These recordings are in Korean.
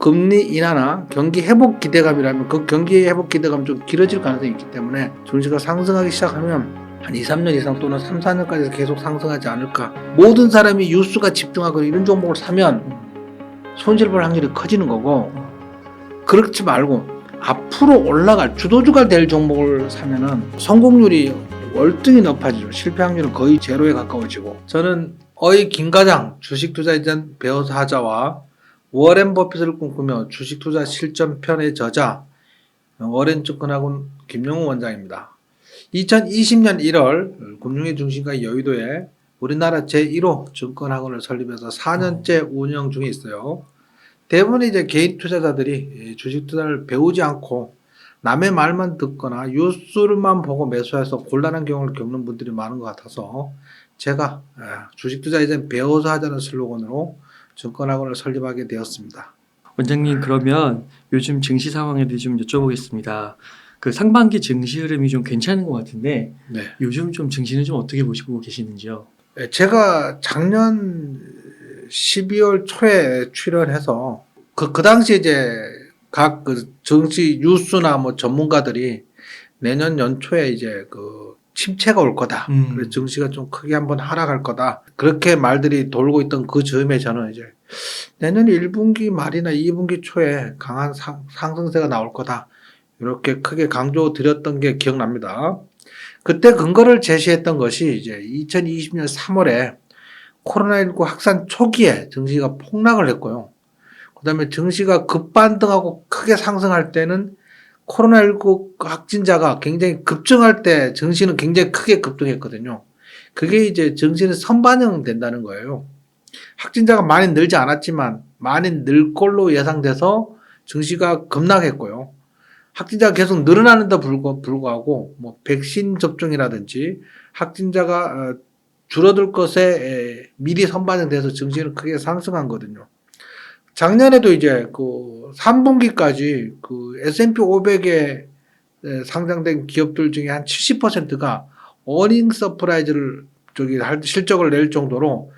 금리 인하나 경기 회복 기대감이라면 그 경기 회복 기대감 좀 길어질 가능성이 있기 때문에 증시가 상승하기 시작하면 한 2, 3년 이상 또는 3, 4년까지 계속 상승하지 않을까. 모든 사람이 뉴스가 집중하고 이런 종목을 사면 손실 볼 확률이 커지는 거고, 그렇지 말고 앞으로 올라갈 주도주가 될 종목을 사면은 성공률이 월등히 높아지죠. 실패 확률은 거의 제로에 가까워지고. 저는 김과장 주식투자에 배워서 하자와 워렌 버핏을 꿈꾸며 주식투자 실전편의 저자 워렌증권학원 김영우 원장입니다. 2020년 1월 금융의 중심가 여의도에 우리나라 제1호 증권학원을 설립해서 4년째 운영 중에 있어요. 대부분의 이제 개인 투자자들이 주식 투자를 배우지 않고 남의 말만 듣거나 뉴스만 보고 매수해서 곤란한 경우를 겪는 분들이 많은 것 같아서 제가 주식 투자 이제 배워서 하자는 슬로건으로 증권학원을 설립하게 되었습니다. 원장님, 그러면 요즘 증시 상황에 대해 좀 여쭤보겠습니다. 그 상반기 증시 흐름이 좀 괜찮은 것 같은데 네. 요즘 좀 증시는 좀 어떻게 보시고 계시는지요? 제가 작년 12월 초에 출연해서 그 당시 이제 각 그 증시 뉴스나 뭐 전문가들이 내년 연초에 이제 그 침체가 올 거다. 그래서 증시가 좀 크게 한번 하락할 거다. 그렇게 말들이 돌고 있던 그 즈음에 저는 이제 내년 1분기 말이나 2분기 초에 강한 상승세가 나올 거다. 이렇게 크게 강조드렸던 게 기억납니다. 그때 근거를 제시했던 것이 이제 2020년 3월에 코로나19 확산 초기에 증시가 폭락을 했고요. 그 다음에 증시가 급반등하고 크게 상승할 때는 코로나19 확진자가 굉장히 급증할 때 증시는 굉장히 크게 급등했거든요. 그게 이제 증시는 선반영 된다는 거예요. 확진자가 많이 늘지 않았지만 많이 늘 걸로 예상돼서 증시가 급락했고요. 확진자가 계속 늘어나는데 불구하고 뭐 백신 접종이라든지 확진자가 줄어들 것에 미리 선반영돼서 증시는 크게 상승한 거거든요. 작년에도 이제 그 3분기까지 그 S&P 500에 상장된 기업들 중에 한 70%가 어닝 서프라이즈를 실적을 낼 정도로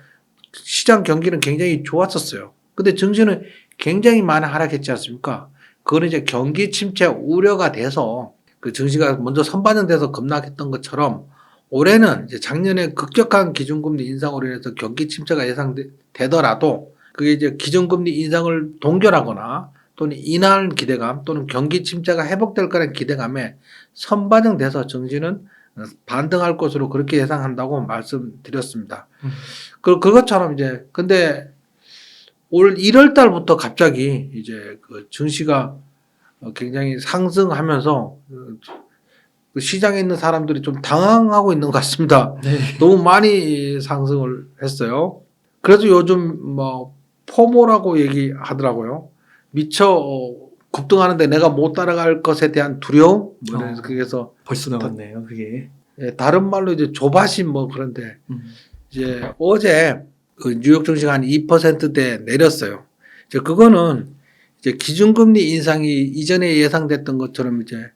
시장 경기는 굉장히 좋았었어요. 근데 증시는 굉장히 많이 하락했지 않습니까? 그거는 이제 경기 침체 우려가 돼서 그 증시가 먼저 선반영돼서 급락했던 것처럼 올해는 이제 작년에 급격한 기준금리 인상으로 인해서 경기 침체가 예상되더라도 그게 이제 기준금리 인상을 동결하거나 또는 인하할 기대감 또는 경기 침체가 회복될 거라는 기대감에 선반영돼서 증시는 반등할 것으로 그렇게 예상한다고 말씀드렸습니다. 그것처럼 이제 근데 올 1월 달부터 갑자기 이제 그 증시가 굉장히 상승하면서 그 시장에 있는 사람들이 좀 당황하고 있는 것 같습니다. 네. 너무 많이 상승을 했어요. 그래서 요즘 뭐 포모라고 얘기하더라고요. 미처 급등하는데 내가 못 따라갈 것에 대한 두려움? 그래서 벌써 나왔네요, 그게. 다른 말로 이제 조바심 뭐 그런데 이제 어제 그 뉴욕 증시가 한 2%대 내렸어요. 이제 그거는 이제 기준금리 인상이 이전에 예상됐던 것처럼 이제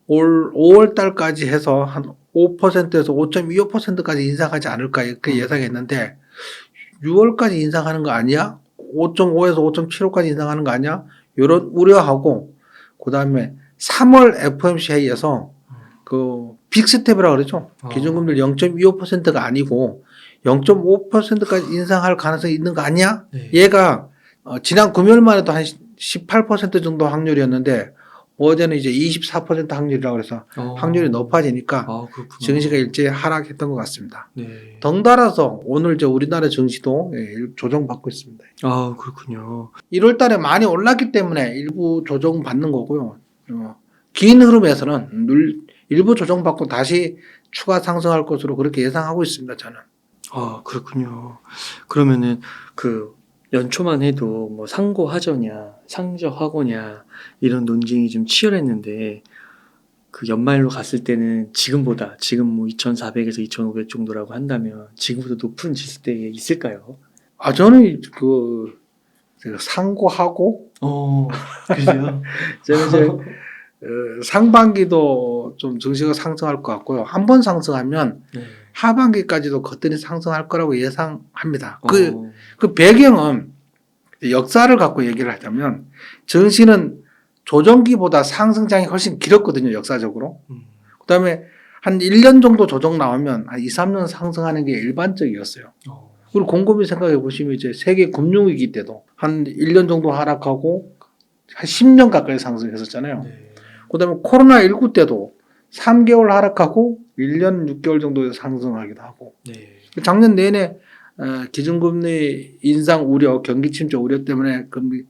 올 5월 달까지 해서 한 5%에서 5.25%까지 인상하지 않을까 이렇게 예상했는데 6월까지 인상하는 거 아니야? 5.5에서 5.75까지 인상하는 거 아니야? 이런 우려하고 그다음에 3월 FOMC 회의에서 그 빅스텝이라고 그러죠. 기준금리 0.25%가 아니고 0.5%까지 인상할 가능성이 있는 거 아니야? 네. 얘가 지난 금요일만 해도 한 18% 정도 확률이었는데 어제는 이제 24% 확률이라고 그래서 확률이 높아지니까 증시가 일제히 하락했던 것 같습니다. 네. 덩달아서 오늘 이제 우리나라 증시도 조정받고 있습니다. 아, 그렇군요. 1월 달에 많이 올랐기 때문에 일부 조정받는 거고요. 긴 흐름에서는 일부 조정받고 다시 추가 상승할 것으로 그렇게 예상하고 있습니다. 저는. 아, 그렇군요. 그러면은 그 연초만 해도 뭐 상고하저냐, 상저하고냐 이런 논쟁이 좀 치열했는데 그 연말로 갔을 때는 지금보다 지금 뭐 2,400에서 2,500 정도라고 한다면 지금보다 높은 지수대에 있을까요? 저는 제가 상고하고 그죠? 저는 이제 상반기도 좀 증시가 상승할 것 같고요. 한 번 상승하면 네. 하반기까지도 거뜬히 상승할 거라고 예상합니다. 어. 그 배경은 역사를 갖고 얘기를 하자면 증시는 조정기보다 상승장이 훨씬 길었거든요, 역사적으로. 그다음에 한 1년 정도 조정 나오면 한 2, 3년 상승하는 게 일반적이었어요. 그리고 곰곰이 생각해 보시면 이제 세계 금융위기 때도 한 1년 정도 하락하고 한 10년 가까이 상승했었잖아요. 네. 그다음에 코로나19 때도 3개월 하락하고 1년 6개월 정도 상승하기도 하고 네. 작년 내내 기준금리 인상 우려, 경기 침체 우려 때문에 금리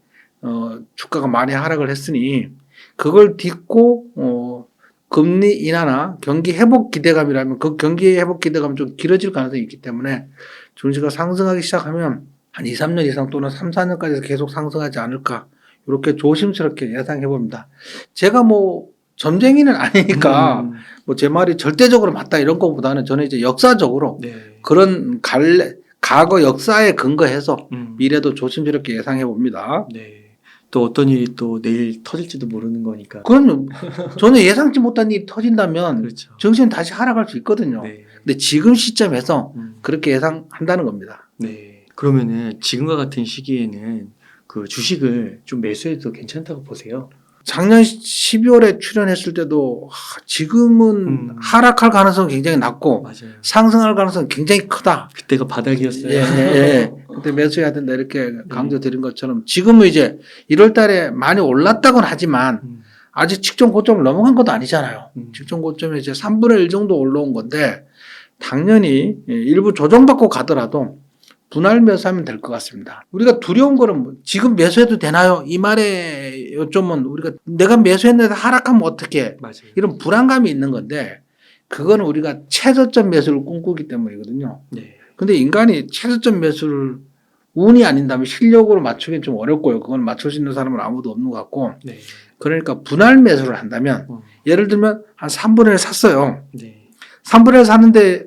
주가가 많이 하락을 했으니 그걸 딛고 금리 인하나 경기 회복 기대감이라면 그 경기 회복 기대감이 좀 길어질 가능성이 있기 때문에 증시가 상승하기 시작하면 한 2, 3년 이상 또는 3, 4년까지 계속 상승하지 않을까 이렇게 조심스럽게 예상해 봅니다. 제가 뭐 점쟁이는 아니니까 뭐 제 말이 절대적으로 맞다 이런 것보다는 저는 이제 역사적으로 네. 그런 과거 역사에 근거해서 음. 미래도 조심스럽게 예상해 봅니다. 네. 또 어떤 일이 또 내일 터질지도 모르는 거니까. 그럼요. 저는 예상치 못한 일이 터진다면 그렇죠. 증시는 다시 하락할 수 있거든요. 네. 근데 지금 시점에서 음. 그렇게 예상한다는 겁니다. 네. 그러면은 지금과 같은 시기에는 그 주식을 좀 매수해도 괜찮다고 보세요? 작년 12월에 출연했을 때도 지금은 하락할 가능성은 굉장히 낮고 맞아요. 상승할 가능성은 굉장히 크다. 그때가 바닥이었어요. 예. 그때 매수해야 된다 이렇게 강조드린 것처럼 지금은 이제 1월 달에 많이 올랐다고는 하지만 아직 직전 고점을 넘어간 것도 아니잖아요. 직전 고점에 이제 3분의 1 정도 올라온 건데 당연히 일부 조정받고 가더라도 분할 매수하면 될 것 같습니다. 우리가 두려운 거는 뭐 지금 매수해도 되나요? 이 말의 요점은 우리가 내가 매수했는데 하락하면 어떻게 맞아요. 이런 불안감이 있는 건데 그거는 우리가 최저점 매수를 꿈꾸기 때문이거든요. 네. 근데 인간이 최저점 매수를 운이 아닌다면 실력으로 맞추기는 좀 어렵고요. 그건 맞출 수 있는 사람은 아무도 없는 것 같고 네. 그러니까 분할 매수를 한다면 예를 들면 한 3분의 1 샀어요. 네. 3분의 1 샀는데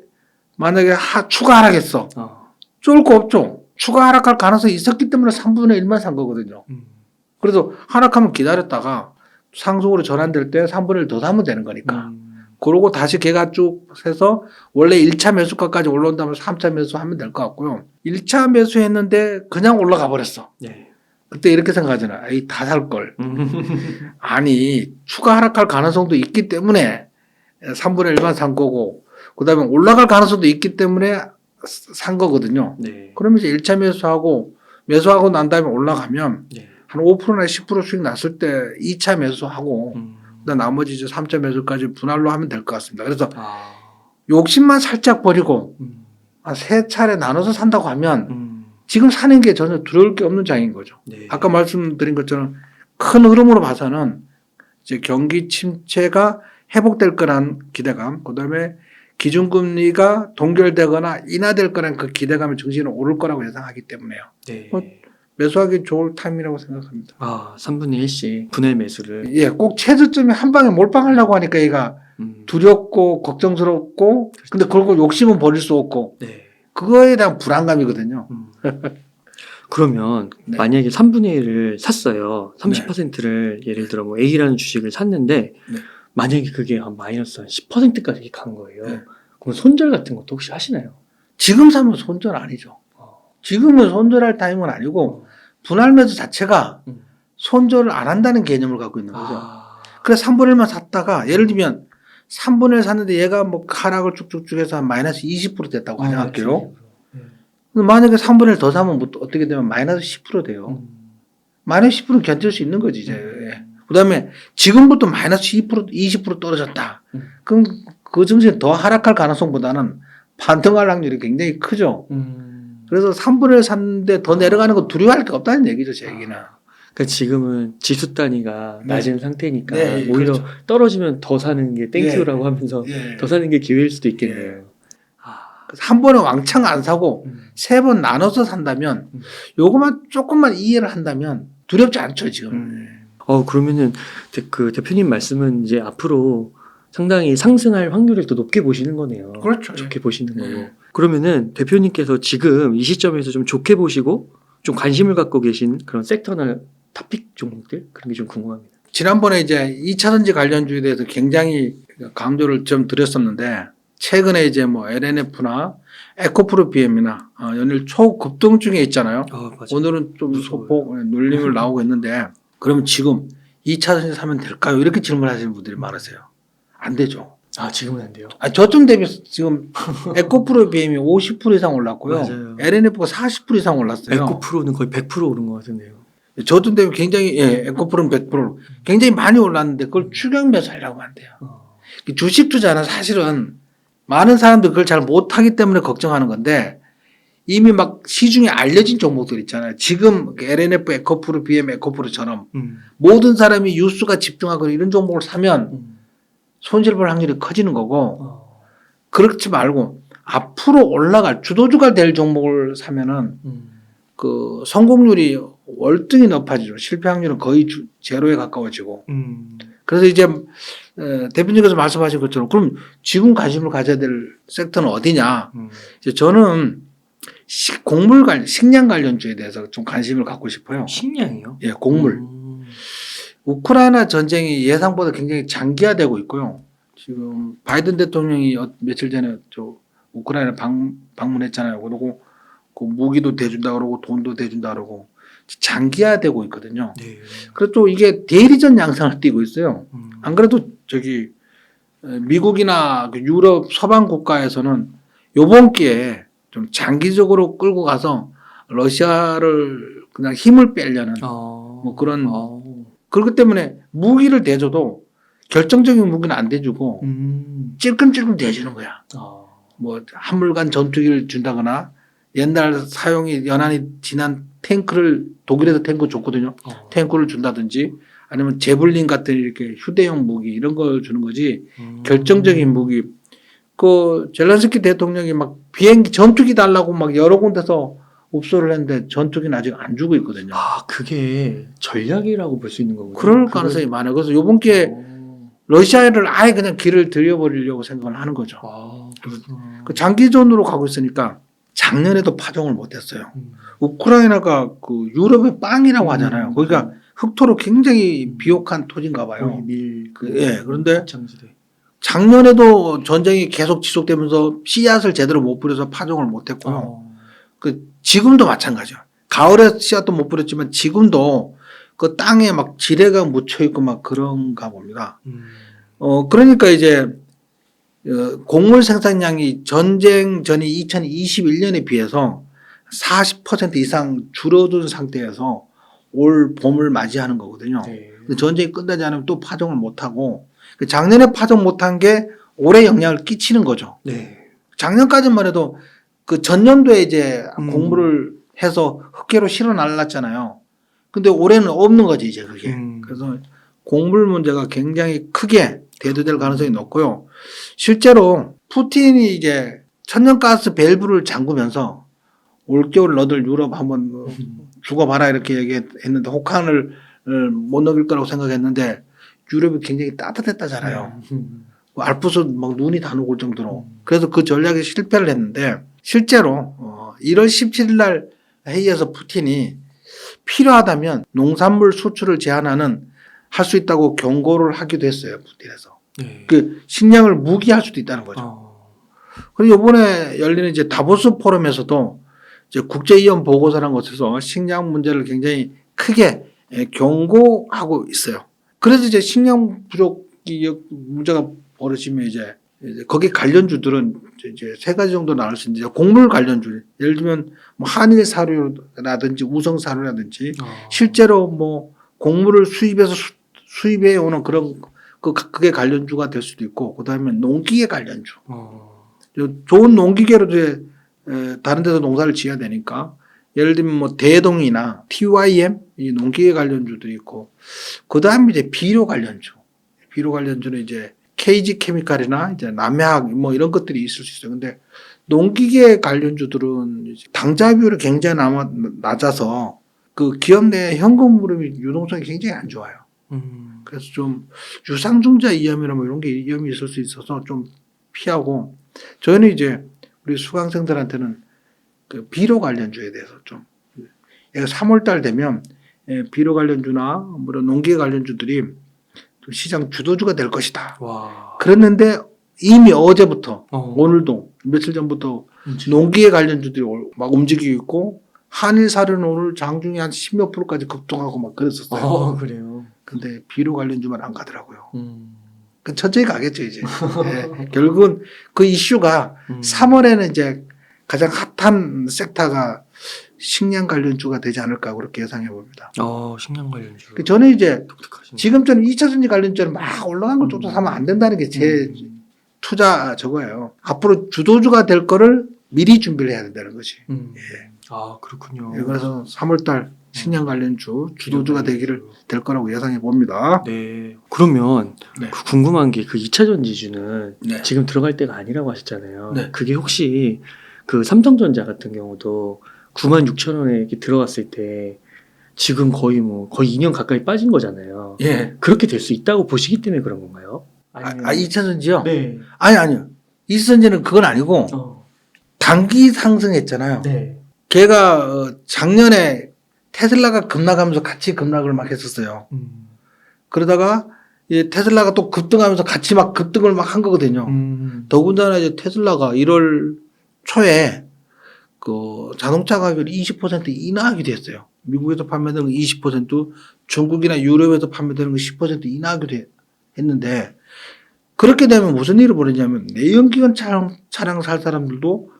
만약에 추가 하락했어. 쫄 거 없죠. 추가 하락할 가능성이 있었기 때문에 3분의 1만 산 거거든요. 그래서 하락하면 기다렸다가 상승으로 전환될 때 3분의 1 더 사면 되는 거니까. 그러고 다시 걔가 쭉 해서 원래 1차 매수가까지 올라온다면 3차 매수하면 될 것 같고요. 1차 매수했는데 그냥 올라가 버렸어. 네. 그때 이렇게 생각하잖아. 에이, 다 살 걸. 아니, 추가 하락할 가능성도 있기 때문에 3분의 1만 산 거고, 그 다음에 올라갈 가능성도 있기 때문에 산 거거든요. 네. 그러면 이제 1차 매수하고 난 다음에 올라가면 네. 한 5%나 10% 수익 났을 때 2차 매수하고 그다음 나머지 이제 3차 매수까지 분할로 하면 될 것 같습니다. 그래서 욕심만 살짝 버리고 한 3차례 나눠서 산다고 하면 지금 사는 게 전혀 두려울 게 없는 장인 거죠. 네. 아까 말씀드린 것처럼 큰 흐름으로 봐서는 이제 경기 침체가 회복될 거란 기대감, 그다음에 기준금리가 동결되거나 인하될 거란 그 기대감에 증시는 오를 거라고 예상하기 때문에요. 네. 매수하기 좋을 타임이라고 생각합니다. 3분의 1씩 분할 매수를. 예, 꼭 최저점에 한 방에 몰빵하려고 하니까 얘가 두렵고 걱정스럽고 근데 그걸 욕심은 버릴 수 없고 네. 그거에 대한 불안감이거든요. 그러면 네. 만약에 3분의 1을 샀어요. 30%를 예를 들어 뭐 A라는 주식을 샀는데 네. 만약에 그게 한 마이너스 한 10%까지 간 거예요. 네. 그럼 손절 같은 것도 혹시 하시나요? 지금 사면 손절 아니죠. 지금은 손절할 타임은 아니고 분할 매수 자체가 손절을 안 한다는 개념을 갖고 있는 거죠. 그래서 3분의 1만 샀다가 예를 들면 3분의 1 샀는데 얘가 뭐 하락을 쭉쭉쭉 해서 한 마이너스 20% 됐다고 가정할게요. 만약에 3분의 1 더 사면 뭐 어떻게 되면 마이너스 10% 돼요. 마이너스 10%는 견딜 수 있는 거지 이제. 그 다음에 지금부터 마이너스 2%, 20% 떨어졌다. 그럼 그 증시는 더 하락할 가능성보다는 반등할 확률이 굉장히 크죠. 그래서 3분의 1 샀는데 더 내려가는 거 두려워할 게 없다는 얘기죠, 제 얘기는. 그러니까 지금은 지수 단위가 네. 낮은 상태니까 네, 오히려 그렇죠. 떨어지면 더 사는 게 땡큐라고 하면서 더 사는 게 기회일 수도 있겠네요. 그래서 한 번에 왕창 안 사고 3번 나눠서 산다면 요것만 조금만 이해를 한다면 두렵지 않죠, 지금. 그러면은 그 대표님 말씀은 이제 앞으로 상당히 상승할 확률을 더 높게 보시는 거네요. 그렇죠. 좋게 보시는 거고. 그러면은 대표님께서 지금 이 시점에서 좀 좋게 보시고 좀 관심을 갖고 계신 그런 섹터나 토픽 종목들 그런 게 좀 궁금합니다. 지난번에 이제 2차전지 관련주에 대해서 굉장히 강조를 좀 드렸었는데 최근에 이제 뭐 LNF나 에코프로 BM이나 연일 초급등 중에 있잖아요. 맞아. 오늘은 좀 무서워요. 소폭 눌림을 나오고 있는데 그러면 지금 2차 전지 사면 될까요? 이렇게 질문하시는 분들이 많으세요. 안 되죠. 지금은 안 돼요. 저점 대비 지금 에코프로 BM이 50% 이상 올랐고요. 맞아요. LNF가 40% 이상 올랐어요. 에코프로는 거의 100% 오른 것 같은데요. 저점 대비 굉장히 에코프로는 100% 굉장히 많이 올랐는데 그걸 추격 매수하려고 하면 안 돼요. 주식 투자는 사실은 많은 사람들이 그걸 잘 못하기 때문에 걱정하는 건데 이미 막 시중에 알려진 종목들 있잖아요. 지금 LNF, 에코프로, BM, 에코프로처럼 모든 사람이 뉴스가 집중하고 이런 종목을 사면 손실 볼 확률이 커지는 거고 그렇지 말고 앞으로 올라갈 주도주가 될 종목을 사면은 그 성공률이 월등히 높아지죠. 실패 확률은 거의 제로에 가까워지고. 그래서 이제 대표님께서 말씀하신 것처럼 그럼 지금 관심을 가져야 될 섹터는 어디냐? 이제 저는 곡물 관련, 식량 관련주에 대해서 좀 관심을 갖고 싶어요. 식량이요? 예, 곡물. 우크라이나 전쟁이 예상보다 굉장히 장기화되고 있고요. 지금 바이든 대통령이 며칠 전에 저 우크라이나 방문했잖아요. 그러고 그 무기도 대준다 그러고 돈도 대준다 그러고 장기화되고 있거든요. 네. 그래서 또 이게 대리전 양상을 띠고 있어요. 안 그래도 저기 미국이나 유럽 서방 국가에서는 요번 기회에 좀 장기적으로 끌고 가서 러시아를 그냥 힘을 빼려는 뭐 그런 그렇기 때문에 무기를 대줘도 결정적인 무기는 안 대주고 찔끔찔끔 대주는 거야. 뭐 한물간 전투기를 준다거나 옛날 사용이 연한이 지난 탱크를 독일에서 탱크 줬거든요. 탱크를 준다든지 아니면 제블린 같은 이렇게 휴대용 무기 이런 걸 주는 거지 결정적인 무기. 그 젤렌스키 대통령이 막 비행기 전투기 달라고 막 여러 군데서 읍소를 했는데 전투기는 아직 안 주고 있거든요. 그게 전략이라고 볼 수 있는 거군요. 그럴 가능성이 많아요. 그래서 이번 기회에 러시아를 아예 그냥 길을 들여버리려고 생각을 하는 거죠. 그 장기전으로 가고 있으니까 작년에도 파종을 못했어요. 우크라이나가 그 유럽의 빵이라고 하잖아요. 거기가 흑토로 굉장히 비옥한 토지인가 봐요. 그런데 작년에도 전쟁이 계속 지속되면서 씨앗을 제대로 못 뿌려서 파종을 못했고요. 지금도 마찬가지예요. 가을에 씨앗도 못 뿌렸지만 지금도 그 땅에 막 지뢰가 묻혀 있고 막 그런가 봅니다. 그러니까 이제 곡물 생산량이 전쟁 전이 2021년에 비해서 40% 이상 줄어든 상태에서 올 봄을 맞이하는 거거든요. 전쟁이 끝나지 않으면 또 파종을 못하고 작년에 파종 못한 게 올해 영향을 끼치는 거죠. 작년까지만 해도 그 전년도에 이제 곡물을 해서 흑계로 실어 날랐잖아요. 근데 올해는 없는 거지 이제 그게. 그래서 곡물 문제가 굉장히 크게 대두될 가능성이 높고요. 실제로 푸틴이 이제 천연가스 밸브를 잠그면서 올겨울 너들 유럽 한번 죽어봐라 이렇게 얘기했는데 혹한을 못 넘길 거라고 생각했는데 유럽이 굉장히 따뜻했다잖아요. 알프스 막 눈이 다 녹을 정도로. 그래서 그 전략에 실패를 했는데 실제로 1월 17일 날 회의에서 푸틴이 필요하다면 농산물 수출을 제한하는 할 수 있다고 경고를 하기도 했어요. 푸틴에서. 그 식량을 무기할 수도 있다는 거죠. 그리고 이번에 열리는 이제 다보스 포럼에서도 이제 국제위험 보고서라는 곳에서 식량 문제를 굉장히 크게 경고하고 있어요. 그래서 이제 식량 부족이 문제가 벌어지면 이제 거기 관련주들은 이제 세 가지 정도 나올 수 있는데 곡물 관련주 예를 들면 뭐 한일 사료라든지 우성 사료라든지 실제로 뭐 곡물을 수입해 오는 그런 그게 관련주가 될 수도 있고 그다음에 농기계 관련주 좋은 농기계로 이제 다른 데서 농사를 지어야 되니까 예를 들면 뭐 대동이나 TYM 이 농기계 관련주들이 있고 그다음에 이제 비료 관련주는 이제 KG 케미칼이나 이제 남해학 뭐 이런 것들이 있을 수 있어요. 근데 농기계 관련주들은 이제 당좌 비율이 굉장히 낮아서 그 기업 내 현금 흐름이 유동성이 굉장히 안 좋아요. 그래서 좀 유상증자 위험이나 뭐 이런 게 위험이 있을 수 있어서 좀 피하고 저희는 이제 우리 수강생들한테는 그 비료 관련주에 대해서 좀 3월달 되면 비료 관련주나 물론 농기계 관련주들이 시장 주도주가 될 것이다. 그랬는데 이미 어제부터 어. 오늘도 며칠 전부터 농기계 관련주들이 막 움직이고 있고 한일사료는 오늘 장중에 한 10몇 %까지 급등하고 막 그랬었어요. 그래요. 근데 비료 관련주만 안 가더라고요. 음. 그 천천히 가겠죠 이제. 네. 결국은 그 이슈가 3월에는 이제 가장 핫한 섹터가 식량 관련주가 되지 않을까 그렇게 예상해 봅니다. 식량 관련주. 저는 이제 독특하시네. 지금처럼 2차전지 관련주는 막 올라간 걸 쫓아 사면 안 된다는 게 제 투자 저거예요. 앞으로 주도주가 될 거를 미리 준비를 해야 된다는 거지. 그렇군요. 예, 그래서 3월달 식량 관련주 주도주가 되기를 될 거라고 예상해 봅니다. 네. 그러면 네. 그 궁금한 게 그 2차 전지주는 네. 지금 들어갈 때가 아니라고 하셨잖아요. 네. 그게 혹시 그 삼성전자 같은 경우도 96,000원에 이렇게 들어갔을 때 지금 거의 2년 가까이 빠진 거잖아요. 예. 그렇게 될 수 있다고 보시기 때문에 그런 건가요? 2차전지요? 네. 아니요. 2차전지는 그건 아니고 단기 상승했잖아요. 네. 걔가 작년에 테슬라가 급락하면서 같이 급락을 막 했었어요. 그러다가 이제 테슬라가 또 급등하면서 같이 막 급등을 막 한 거거든요. 더군다나 이제 테슬라가 1월 초에 그 자동차 가격을 20% 인하하기도 했어요. 미국에서 판매되는 거 20%, 중국이나 유럽에서 판매되는 거 10% 인하하기도 했는데 그렇게 되면 무슨 일이 벌어지냐면 내연기관 차량 살 사람들도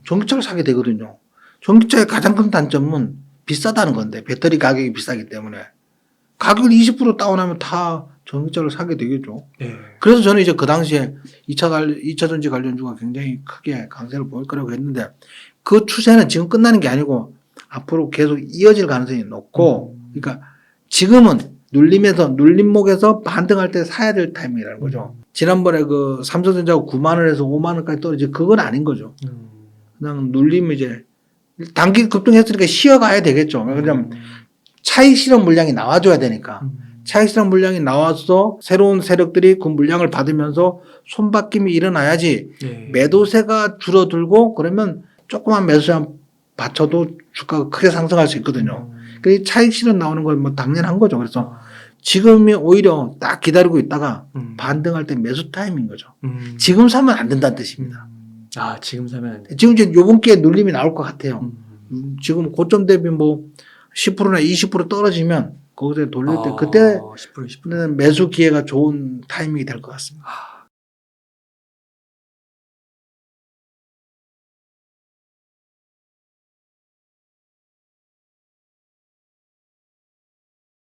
전기차를 사게 되거든요. 전기차의 가장 큰 단점은 비싸다는 건데 배터리 가격이 비싸기 때문에 가격을 20% 다운하면 다 전기차를 사게 되겠죠. 네. 그래서 저는 이제 그 당시에 2차 전지 관련주가 굉장히 크게 강세를 보일 거라고 했는데 그 추세는 지금 끝나는 게 아니고 앞으로 계속 이어질 가능성이 높고 그러니까 지금은 눌림목에서 반등할 때 사야 될 타이밍이라는 거죠. 지난번에 그 삼성전자가 9만 원에서 5만 원까지 떨어지 그건 아닌 거죠. 그냥 눌리면 이제 단기 급등했으니까 쉬어가야 되겠죠. 왜냐하면 차익 실현 물량이 나와줘야 되니까. 차익 실현 물량이 나와서 새로운 세력들이 그 물량을 받으면서 손바뀜이 일어나야지 네. 매도세가 줄어들고 그러면 조그만 매수세만 받쳐도 주가가 크게 상승할 수 있거든요. 그 차익 실현 나오는 건 뭐 당연한 거죠. 그래서 지금이 오히려 딱 기다리고 있다가 반등할 때 매수 타임인 거죠. 지금 사면 안 된다는 뜻입니다. 지금 사면 안 돼. 지금 이제 요번 기회에 눌림이 나올 것 같아요. 지금 고점 대비 뭐 10%나 20% 떨어지면 거기서 돌릴 때 그때 10%. 매수 기회가 좋은 타이밍이 될 것 같습니다.